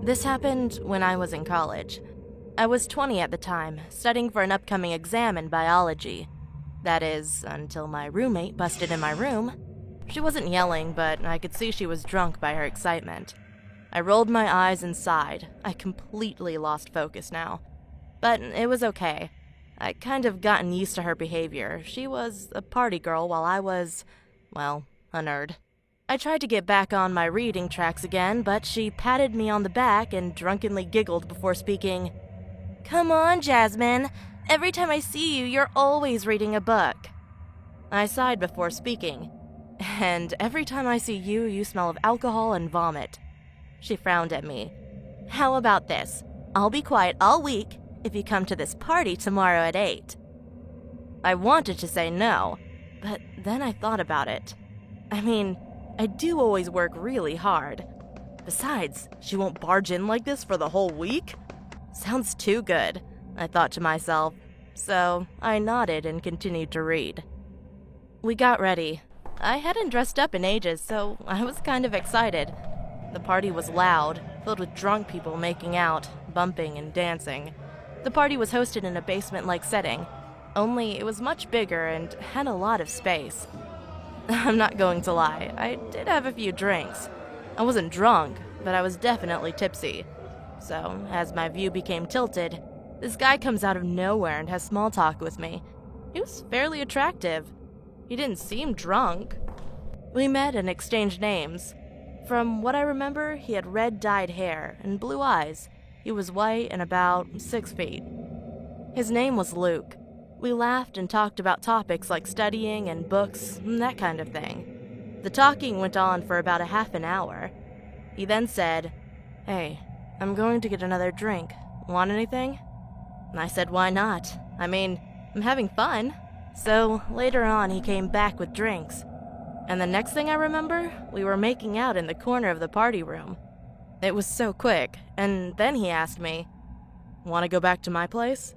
This happened when I was in college. I was 20 at the time, studying for an upcoming exam in biology. That is, until my roommate busted in my room. She wasn't yelling, but I could see she was drunk by her excitement. I rolled my eyes and sighed. I completely lost focus now. But it was okay. I kind of gotten used to her behavior. She was a party girl while I was, well, a nerd. I tried to get back on my reading tracks again, but she patted me on the back and drunkenly giggled before speaking. "Come on, Jasmine. Every time I see you, you're always reading a book." I sighed before speaking. "And every time I see you, you smell of alcohol and vomit." She frowned at me. "How about this? I'll be quiet all week if you come to this party tomorrow at 8. I wanted to say no, but then I thought about it. I mean, I do always work really hard. Besides, she won't barge in like this for the whole week? Sounds too good, I thought to myself, so I nodded and continued to read. We got ready. I hadn't dressed up in ages, so I was kind of excited. The party was loud, filled with drunk people making out, bumping and dancing. The party was hosted in a basement-like setting, only it was much bigger and had a lot of space. I'm not going to lie, I did have a few drinks. I wasn't drunk, but I was definitely tipsy. So, as my view became tilted, this guy comes out of nowhere and has small talk with me. He was fairly attractive. He didn't seem drunk. We met and exchanged names. From what I remember, he had red dyed hair and blue eyes. He was white and about 6 feet. His name was Luke. We laughed and talked about topics like studying and books and that kind of thing. The talking went on for about a half an hour. He then said, "Hey, I'm going to get another drink. Want anything?" And I said, "Why not? I mean, I'm having fun." So later on, he came back with drinks. And the next thing I remember, we were making out in the corner of the party room. It was so quick, and then he asked me, "Want to go back to my place?"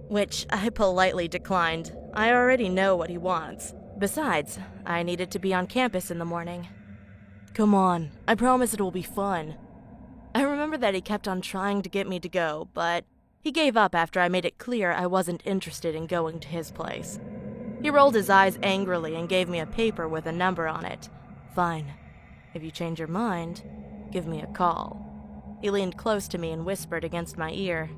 Which I politely declined. I already know what he wants. Besides, I needed to be on campus in the morning. "Come on, I promise it will be fun." I remember that he kept on trying to get me to go, but he gave up after I made it clear I wasn't interested in going to his place. He rolled his eyes angrily and gave me a paper with a number on it. "Fine. If you change your mind, give me a call." He leaned close to me and whispered against my ear.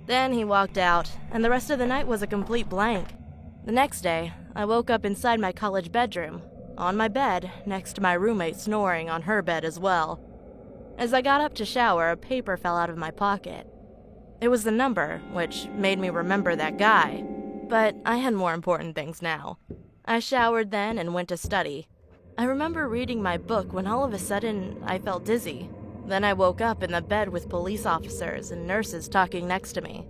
Then he walked out, and the rest of the night was a complete blank. The next day, I woke up inside my college bedroom, on my bed, next to my roommate snoring on her bed as well. As I got up to shower, a paper fell out of my pocket. It was the number, which made me remember that guy. But I had more important things now. I showered then and went to study. I remember reading my book when all of a sudden I felt dizzy. Then I woke up in the bed with police officers and nurses talking next to me.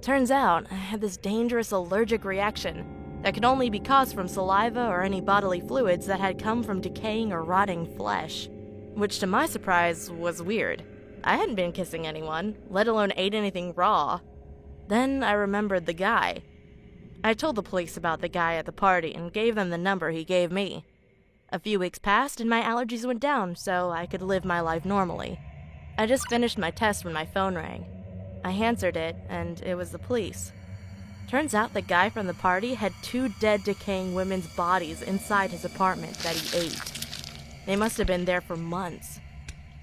Turns out I had this dangerous allergic reaction that could only be caused from saliva or any bodily fluids that had come from decaying or rotting flesh. Which to my surprise was weird. I hadn't been kissing anyone, let alone ate anything raw. Then I remembered the guy. I told the police about the guy at the party and gave them the number he gave me. A few weeks passed and my allergies went down so I could live my life normally. I just finished my test when my phone rang. I answered it and it was the police. Turns out the guy from the party had 2 dead decaying women's bodies inside his apartment that he ate. They must have been there for months.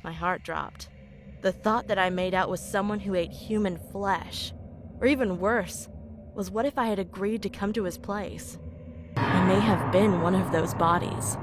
My heart dropped. The thought that I made out with someone who ate human flesh, or even worse, was what if I had agreed to come to his place? I may have been one of those bodies.